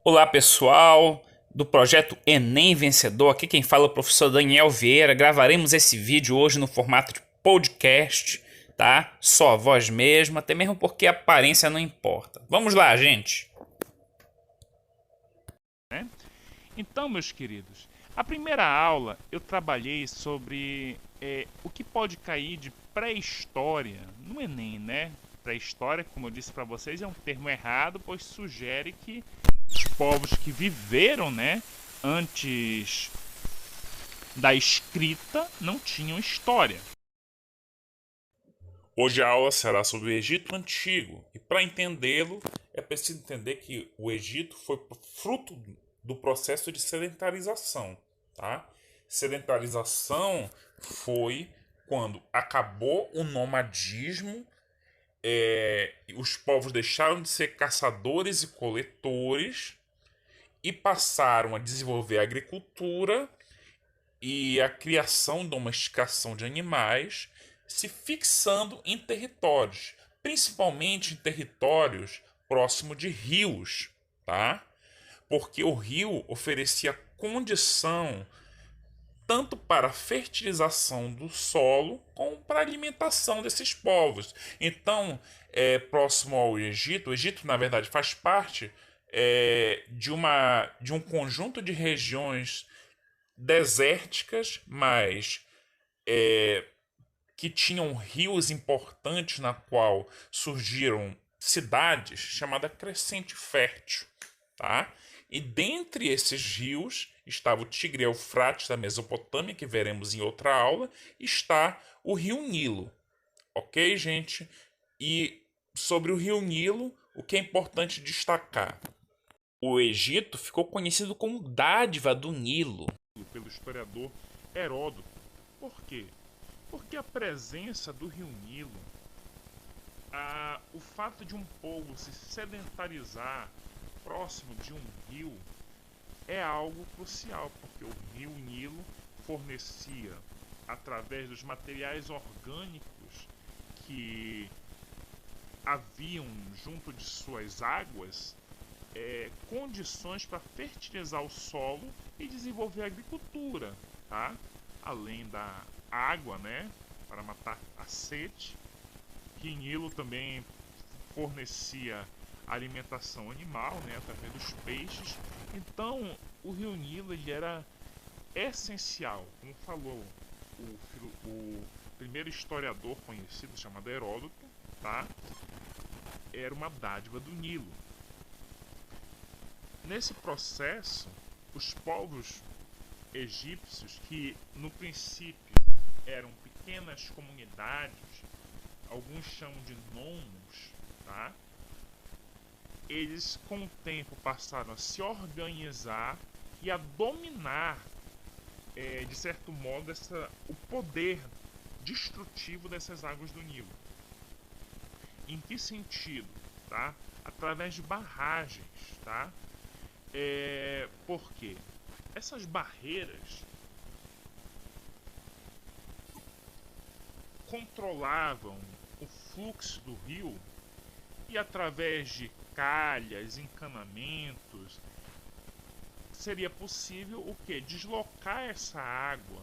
Olá pessoal do projeto Enem Vencedor, aqui quem fala é o professor Daniel Vieira. Gravaremos esse vídeo hoje no formato de podcast, tá? Só a voz mesmo, até mesmo porque a aparência não importa. Vamos lá, gente! Né? Então, meus queridos, a primeira aula eu trabalhei sobre o que pode cair de pré-história no Enem, né? Pré-história, como eu disse para vocês, é um termo errado, pois sugere que os povos que viveram, né, antes da escrita não tinham história. Hoje a aula será sobre o Egito Antigo, e para entendê-lo é preciso entender que o Egito foi fruto do processo de sedentarização, tá? Sedentarização foi quando acabou o nomadismo, os povos deixaram de ser caçadores e coletores e passaram a desenvolver a agricultura e a criação e domesticação de animais, se fixando em territórios, principalmente em territórios próximos de rios, tá? Porque o rio oferecia condição tanto para a fertilização do solo como para a alimentação desses povos. Então, próximo ao Egito, o Egito na verdade faz parte de um conjunto de regiões desérticas, mas que tinham rios importantes na qual surgiram cidades chamada Crescente Fértil, tá? E dentre esses rios estava o Tigre Eufrates da Mesopotâmia, que veremos em outra aula, e está o Rio Nilo, ok, gente? E sobre o Rio Nilo, o que é importante destacar? O Egito ficou conhecido como dádiva do Nilo. Pelo historiador Heródoto. Por quê? Porque a presença do rio Nilo, o fato de um povo se sedentarizar próximo de um rio é algo crucial, porque o rio Nilo fornecia, através dos materiais orgânicos que haviam junto de suas águas, condições para fertilizar o solo e desenvolver a agricultura, tá? Além da água, né, para matar a sede. Rio Nilo também fornecia alimentação animal, né, através dos peixes. Então, o Rio Nilo ele era essencial, como falou o primeiro historiador conhecido chamado Heródoto, tá? Era uma dádiva do Nilo. Nesse processo, os povos egípcios, que no princípio eram pequenas comunidades, alguns chamam de nomos, tá? Eles com o tempo passaram a se organizar e a dominar, de certo modo, o poder destrutivo dessas águas do Nilo. Em que sentido? Tá? Através de barragens, tá? Por quê? Essas barreiras controlavam o fluxo do rio e através de calhas, encanamentos, seria possível o que? Deslocar essa água,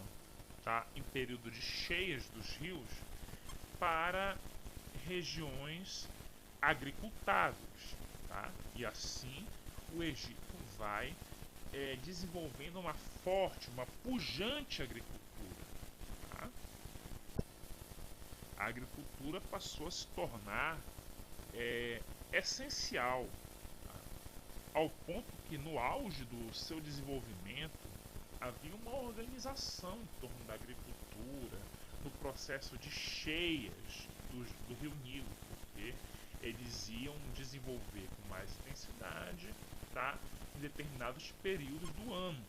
tá? Em período de cheias dos rios para regiões agricultáveis, tá? E assim o Egito vai desenvolvendo uma forte, uma pujante agricultura. Tá? A agricultura passou a se tornar essencial, tá? Ao ponto que no auge do seu desenvolvimento havia uma organização em torno da agricultura, no processo de cheias do rio Nilo, porque eles iam desenvolver com mais intensidade, tá? Em determinados períodos do ano,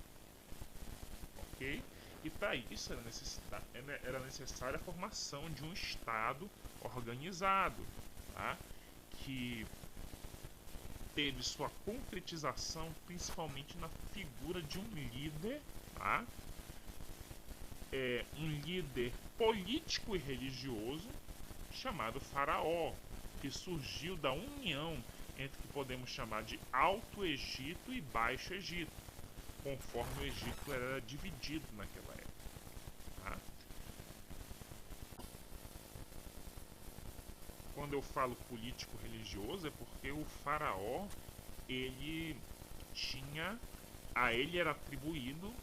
ok? E para isso era necessária a formação de um Estado organizado, tá? Que teve sua concretização principalmente na figura de um líder, tá? Um líder político e religioso chamado Faraó, que surgiu da união entre o que podemos chamar de Alto Egito e Baixo Egito, conforme o Egito era dividido naquela época. Tá? Quando eu falo político religioso é porque o faraó, ele tinha, a ele era atribuído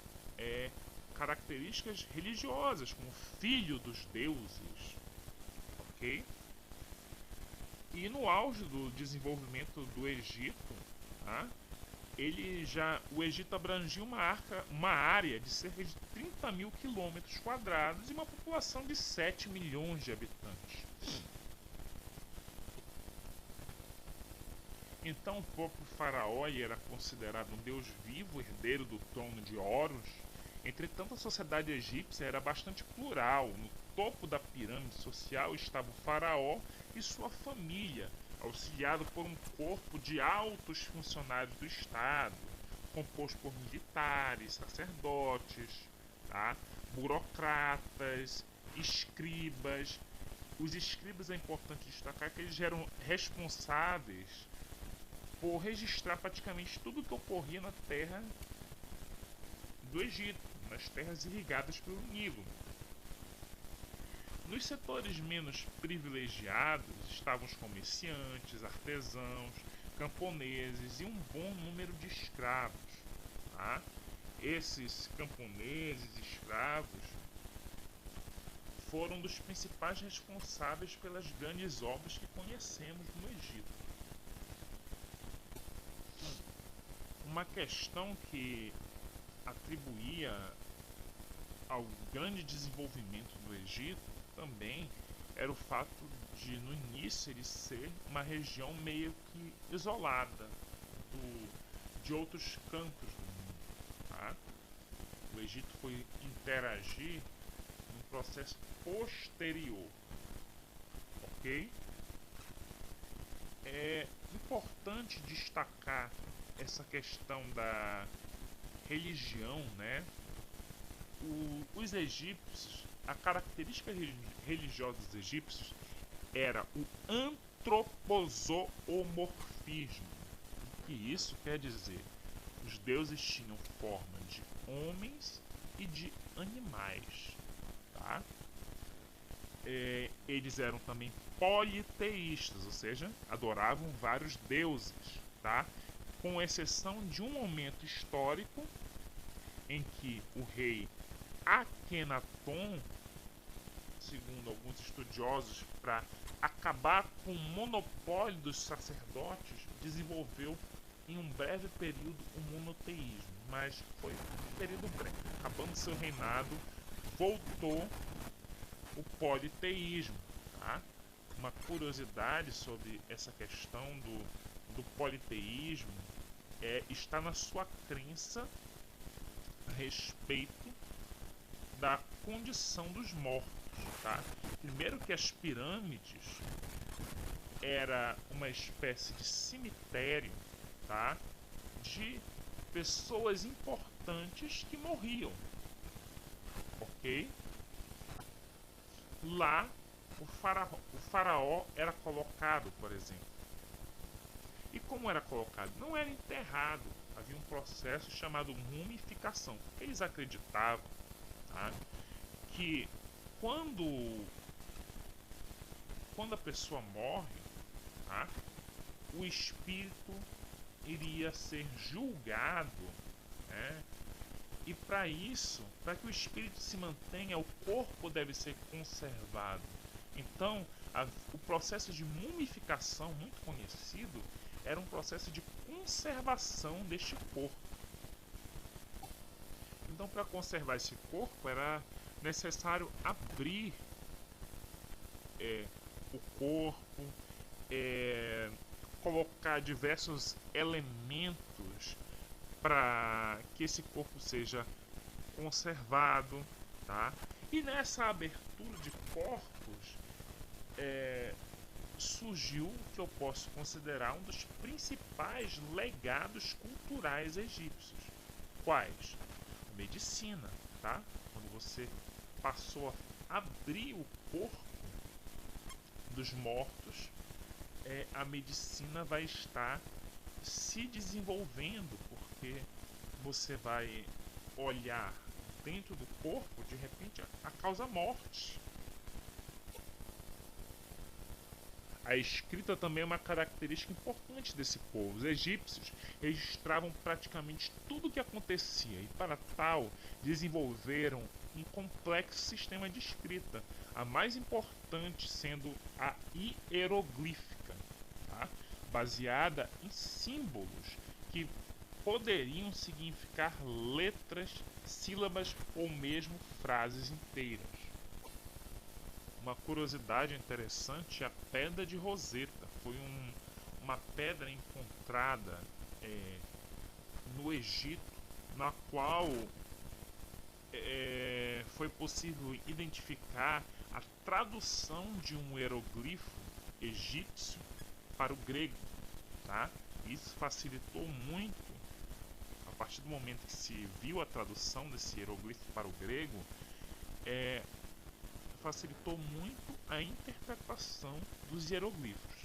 características religiosas, como filho dos deuses, ok? E no auge do desenvolvimento do Egito, tá? O Egito abrangia uma área de cerca de 30 mil quilômetros quadrados e uma população de 7 milhões de habitantes. Então o próprio faraó era considerado um deus vivo, herdeiro do trono de Horus. Entretanto, a sociedade egípcia era bastante plural. No topo da pirâmide social estava o faraó e sua família, auxiliado por um corpo de altos funcionários do Estado, composto por militares, sacerdotes, tá? Burocratas, escribas. Os escribas é importante destacar que eles eram responsáveis por registrar praticamente tudo o que ocorria na terra do Egito, nas terras irrigadas pelo Nilo. Nos setores menos privilegiados estavam os comerciantes, artesãos, camponeses e um bom número de escravos. Tá? Esses camponeses e escravos foram dos principais responsáveis pelas grandes obras que conhecemos no Egito. Uma questão que atribuía ao grande desenvolvimento do Egito também era o fato de, no início, ele ser uma região meio que isolada de outros cantos do mundo. Tá? O Egito foi interagir num processo posterior. Ok? É importante destacar essa questão da religião, né? Os egípcios, a característica religiosa dos egípcios era o antropozoomorfismo. O que isso quer dizer? Os deuses tinham forma de homens e de animais, tá? Eles eram também politeístas, ou seja, adoravam vários deuses, tá? Com exceção de um momento histórico em que o rei Akhenaton, segundo alguns estudiosos, para acabar com o monopólio dos sacerdotes, desenvolveu em um breve período o monoteísmo, mas foi um período breve. Acabando seu reinado, voltou o politeísmo. Tá? Uma curiosidade sobre essa questão do politeísmo está na sua crença a respeito da condição dos mortos. Tá? Primeiro que as pirâmides era uma espécie de cemitério, tá? De pessoas importantes que morriam. Ok? Lá o faraó era colocado, por exemplo. E como era colocado? Não era enterrado. Havia um processo chamado mumificação. Eles acreditavam, tá, que quando a pessoa morre, tá, o espírito iria ser julgado, né? E para isso, para que o espírito se mantenha, o corpo deve ser conservado. Então, o processo de mumificação, muito conhecido, era um processo de conservação deste corpo. Então, para conservar esse corpo, era necessário abrir o corpo, colocar diversos elementos para que esse corpo seja conservado, tá? E nessa abertura de corpos surgiu o que eu posso considerar um dos principais legados culturais egípcios. Quais? A medicina, tá? Quando você passou a abrir o corpo dos mortos, a medicina vai estar se desenvolvendo, porque você vai olhar dentro do corpo, de repente, a causa morte. A escrita também é uma característica importante desse povo. Os egípcios registravam praticamente tudo o que acontecia e, para tal, desenvolveram um complexo sistema de escrita, a mais importante sendo a hieroglífica, tá? Baseada em símbolos que poderiam significar letras, sílabas ou mesmo frases inteiras. Uma curiosidade interessante é a Pedra de Roseta. Foi uma pedra encontrada no Egito, na qual foi possível identificar a tradução de um hieroglifo egípcio para o grego. Tá? Isso facilitou muito, a partir do momento que se viu a tradução desse hieroglifo para o grego, facilitou muito a interpretação dos hieroglifos.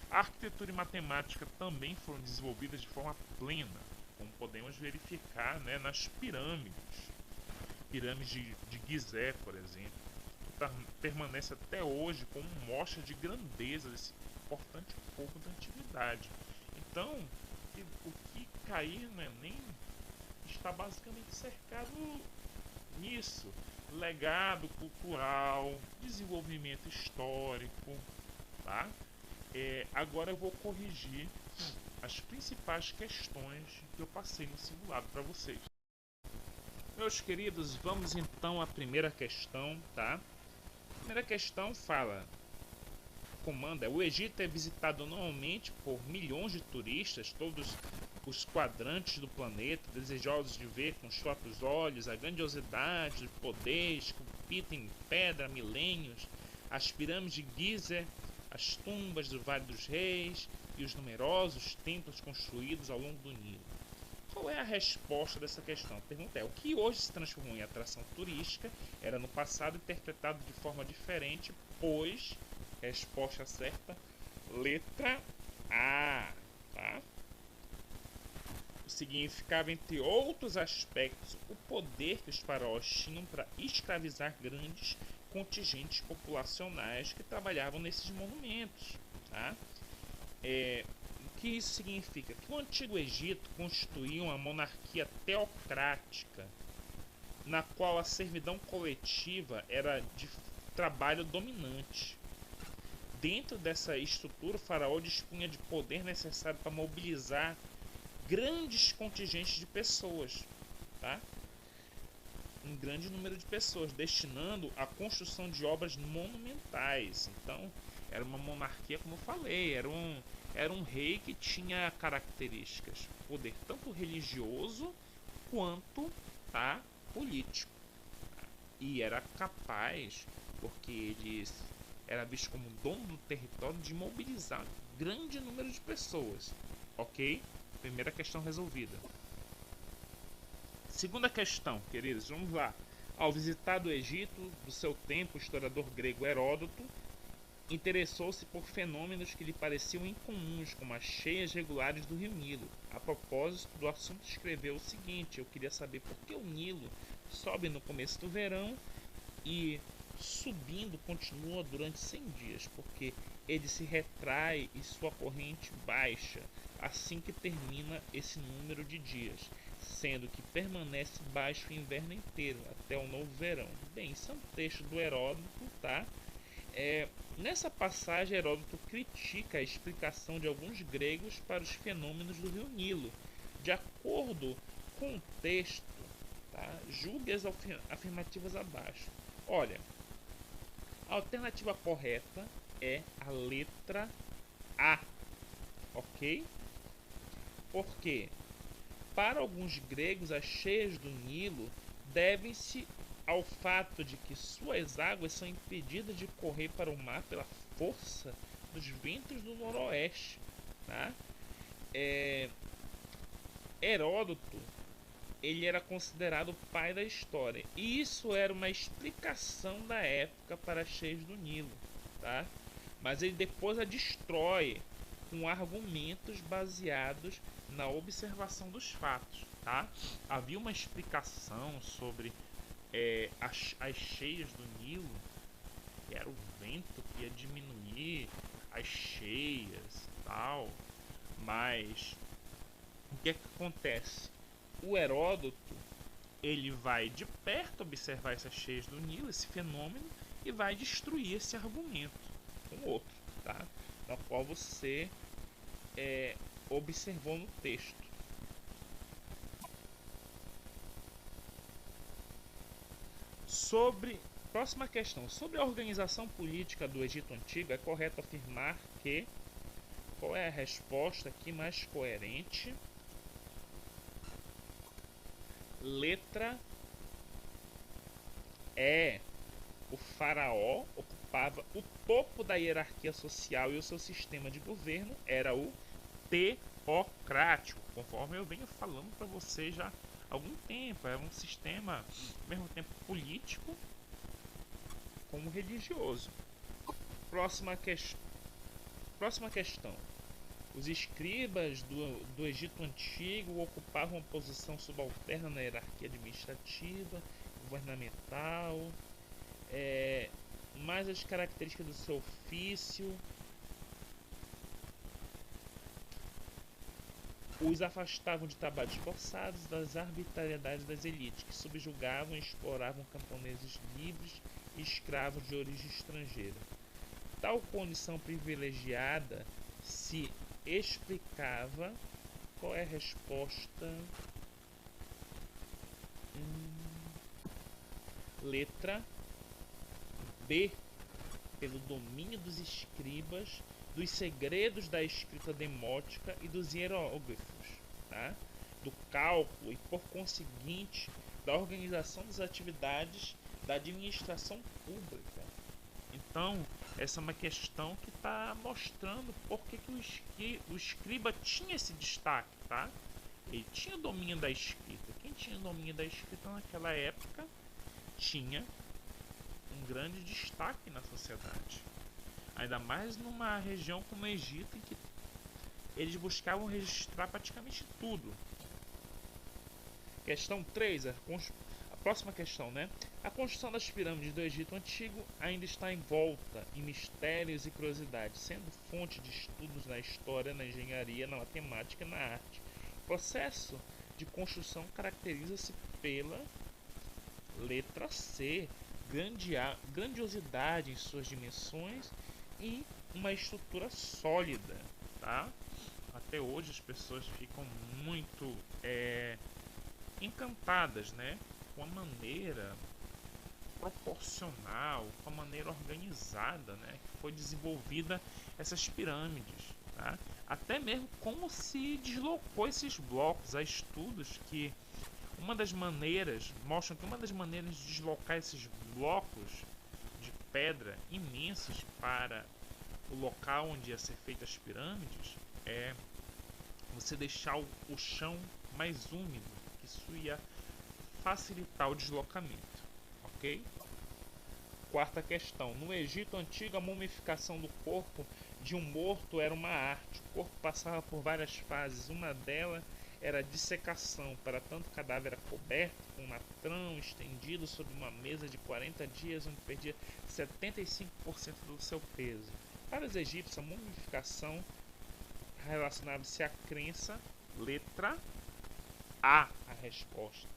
A arquitetura e matemática também foram desenvolvidas de forma plena, como podemos verificar, né, nas pirâmides. Pirâmide de Gizé, por exemplo, que permanece até hoje como mostra de grandeza desse importante povo da antiguidade. Então, o que cair no Enem está basicamente cercado nisso: legado cultural, desenvolvimento histórico, tá? Agora eu vou corrigir as principais questões que eu passei no simulado para vocês. Meus queridos, vamos então à primeira questão, tá? A primeira questão fala: o Egito é visitado anualmente por milhões de turistas, todos os quadrantes do planeta, desejosos de ver com os próprios olhos a grandiosidade do poder esculpido em pedra há milênios, as pirâmides de Gizé, as tumbas do Vale dos Reis e os numerosos templos construídos ao longo do Nilo. Qual é a resposta dessa questão? A pergunta é: o que hoje se transformou em atração turística era no passado interpretado de forma diferente, pois, resposta certa, letra A, tá? Significava, entre outros aspectos, o poder que os faraós tinham para escravizar grandes contingentes populacionais que trabalhavam nesses monumentos. Tá? O que isso significa? Que o Antigo Egito constituía uma monarquia teocrática, na qual a servidão coletiva era de trabalho dominante. Dentro dessa estrutura, o faraó dispunha de poder necessário para mobilizar grandes contingentes de pessoas, tá? Um grande número de pessoas, destinando à construção de obras monumentais. Então, era uma monarquia, como eu falei, era um rei que tinha características, poder tanto religioso quanto, tá, político. E era capaz, porque ele era visto como dono do território, de mobilizar grande número de pessoas, ok? Primeira questão resolvida. Segunda questão, queridos, vamos lá. Ao visitar o Egito do seu tempo, o historiador grego Heródoto interessou-se por fenômenos que lhe pareciam incomuns, como as cheias regulares do rio Nilo. A propósito do assunto, escreveu o seguinte: eu queria saber por que o Nilo sobe no começo do verão e, subindo, continua durante 100 dias, porque ele se retrai e sua corrente baixa assim que termina esse número de dias, sendo que permanece baixo o inverno inteiro, até o novo verão. Bem, isso é um texto do Heródoto, tá? Nessa passagem, Heródoto critica a explicação de alguns gregos para os fenômenos do rio Nilo. De acordo com o texto, tá? Julgue as afirmativas abaixo. Olha, a alternativa correta é a letra A, ok? Porque, para alguns gregos, as cheias do Nilo devem-se ao fato de que suas águas são impedidas de correr para o mar pela força dos ventos do noroeste. Tá? Heródoto ele era considerado o pai da história. E isso era uma explicação da época para as cheias do Nilo, tá? Mas ele depois a destrói com argumentos baseados na observação dos fatos, tá? Havia uma explicação sobre as cheias do Nilo, que era o vento que ia diminuir as cheias, tal. Mas o que é que acontece? O Heródoto, ele vai de perto observar essas cheias do Nilo, esse fenômeno, e vai destruir esse argumento com outro, tá? Da qual você observou no texto. Próxima questão. Sobre a organização política do Egito Antigo, é correto afirmar que... Qual é a resposta aqui mais coerente? Letra E. O faraó ocupava o topo da hierarquia social e o seu sistema de governo era o teocrático, conforme eu venho falando para vocês já há algum tempo. Era um sistema, ao mesmo tempo, político como religioso. Próxima questão. Os escribas do Egito Antigo ocupavam uma posição subalterna na hierarquia administrativa, governamental, mais as características do seu ofício os afastavam de trabalhos forçados, das arbitrariedades das elites, que subjugavam e exploravam camponeses livres e escravos de origem estrangeira. Tal condição privilegiada se explicava... Qual é a resposta? Letra B. Pelo domínio dos escribas, dos segredos da escrita demótica e dos hieróglifos, tá? Do cálculo e, por conseguinte, da organização das atividades da administração pública. Então, essa é uma questão que está mostrando por que o escriba tinha esse destaque, tá? Ele tinha domínio da escrita. Quem tinha domínio da escrita naquela época tinha um grande destaque na sociedade. Ainda mais numa região como o Egito, em que eles buscavam registrar praticamente tudo. Questão 3, a próxima questão, né? A construção das pirâmides do Egito Antigo ainda está envolta em mistérios e curiosidades, sendo fonte de estudos na história, na engenharia, na matemática e na arte. O processo de construção caracteriza-se pela letra C, grandiosidade em suas dimensões e uma estrutura sólida, tá? Até hoje as pessoas ficam muito encantadas, né, com a maneira proporcional, com a maneira organizada, né, que foi desenvolvida essas pirâmides, tá? Até mesmo como se deslocou esses blocos. Há estudos que mostram que uma das maneiras de deslocar esses blocos de pedra imensos para o local onde ia ser feitas as pirâmides é você deixar o chão mais úmido, que isso ia facilitar o deslocamento, ok? Quarta questão. No Egito Antigo, a mumificação do corpo de um morto era uma arte. O corpo passava por várias fases. Uma delas era a dissecação. Para tanto, o cadáver era coberto com um natrão estendido sobre uma mesa de 40 dias, onde perdia 75% do seu peso. Para os egípcios, a mumificação relacionava-se à crença, letra A, a resposta.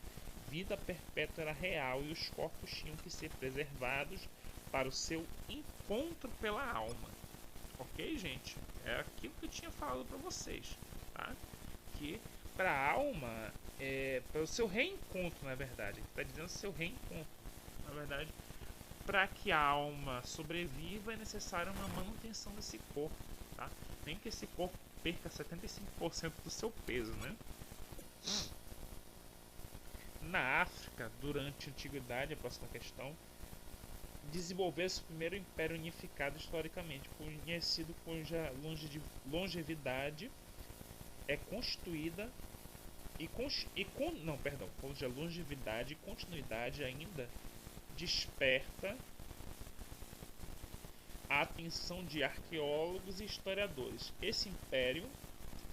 Vida perpétua era real e os corpos tinham que ser preservados para o seu encontro pela alma. Ok, gente? É aquilo que eu tinha falado para vocês, tá? Que para a alma, para o seu reencontro, na verdade, ele está dizendo seu reencontro. Na verdade, para que a alma sobreviva é necessária uma manutenção desse corpo, tá? Nem que esse corpo perca 75% do seu peso, né? Na África, durante a Antiguidade, a próxima questão, desenvolveu-se o primeiro império unificado historicamente, conhecido cuja longevidade é constituída cuja longevidade e continuidade ainda desperta a atenção de arqueólogos e historiadores. Esse império,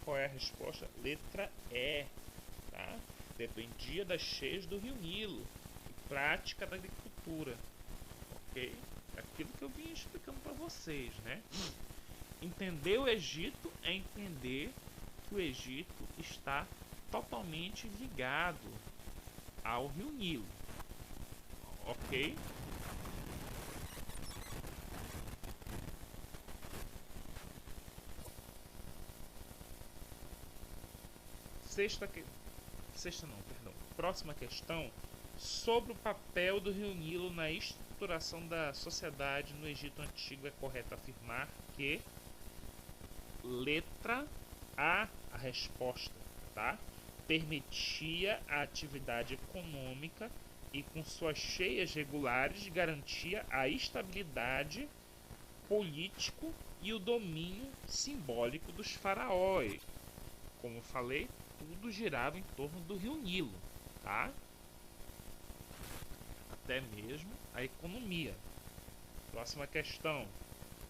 qual é a resposta? Letra E, tá? Dependia das cheias do rio Nilo e prática da agricultura, ok? Aquilo que eu vim explicando para vocês, né? Entender o Egito é entender que o Egito está totalmente ligado ao rio Nilo, ok? Próxima questão, sobre o papel do rio Nilo na estruturação da sociedade no Egito Antigo, é correto afirmar que letra A resposta, tá? Permitia a atividade econômica e com suas cheias regulares garantia a estabilidade político e o domínio simbólico dos faraós. Como eu falei, tudo girava em torno do rio Nilo, tá? Até mesmo a economia. Próxima questão.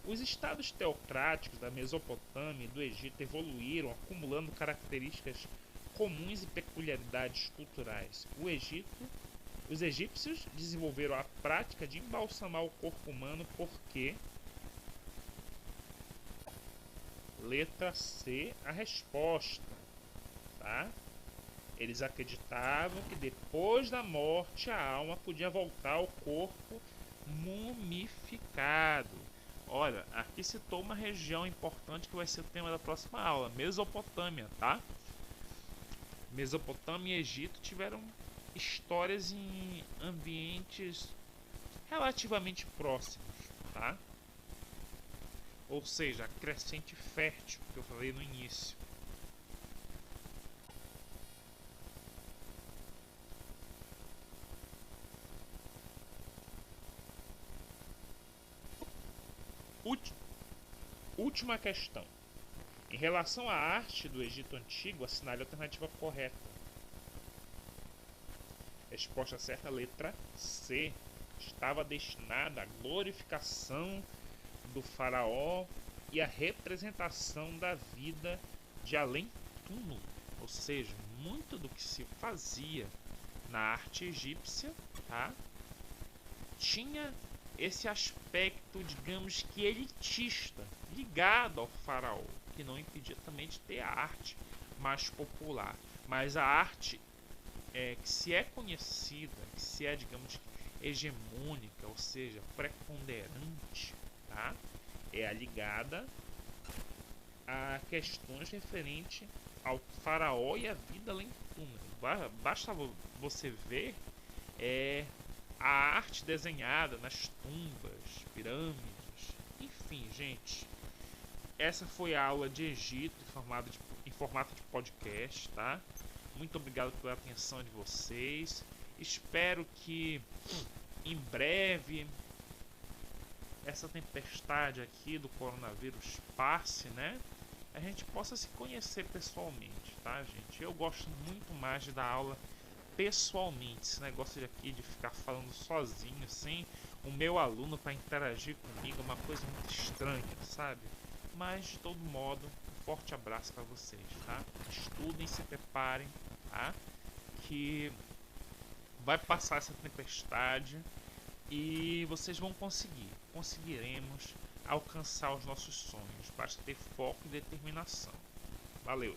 Os estados teocráticos da Mesopotâmia e do Egito evoluíram, acumulando características comuns e peculiaridades culturais. Os egípcios desenvolveram a prática de embalsamar o corpo humano porque... Letra C, a resposta, tá? Eles acreditavam que depois da morte a alma podia voltar ao corpo mumificado. Olha, aqui citou uma região importante que vai ser o tema da próxima aula, Mesopotâmia, tá? Mesopotâmia e Egito tiveram histórias em ambientes relativamente próximos, tá? Ou seja, a crescente fértil que eu falei no início. Última questão. Em relação à arte do Egito Antigo, assinale a alternativa correta. Resposta certa, letra C. Estava destinada à glorificação do faraó e a representação da vida de além-túmulo, ou seja, muito do que se fazia na arte egípcia, tá? Tinha esse aspecto, digamos que elitista, ligado ao faraó, que não impedia também de ter a arte mais popular, mas a arte que se é conhecida, que se é, digamos, hegemônica, ou seja, preponderante, tá? É a ligada a questões referentes ao faraó e a vida além do túmulo. Basta você ver a arte desenhada nas tumbas, pirâmides, enfim, gente. Essa foi a aula de Egito em formato de podcast, tá? Muito obrigado pela atenção de vocês. Espero que em breve essa tempestade aqui do coronavírus passe, né? A gente possa se conhecer pessoalmente, tá, gente? Eu gosto muito mais de dar aula pessoalmente. Esse negócio aqui de ficar falando sozinho, sem o meu aluno para interagir comigo, é uma coisa muito estranha, sabe? Mas, de todo modo, um forte abraço para vocês, tá? Estudem, se preparem, tá? Que vai passar essa tempestade e vocês vão conseguiremos alcançar os nossos sonhos. Basta ter foco e determinação. Valeu!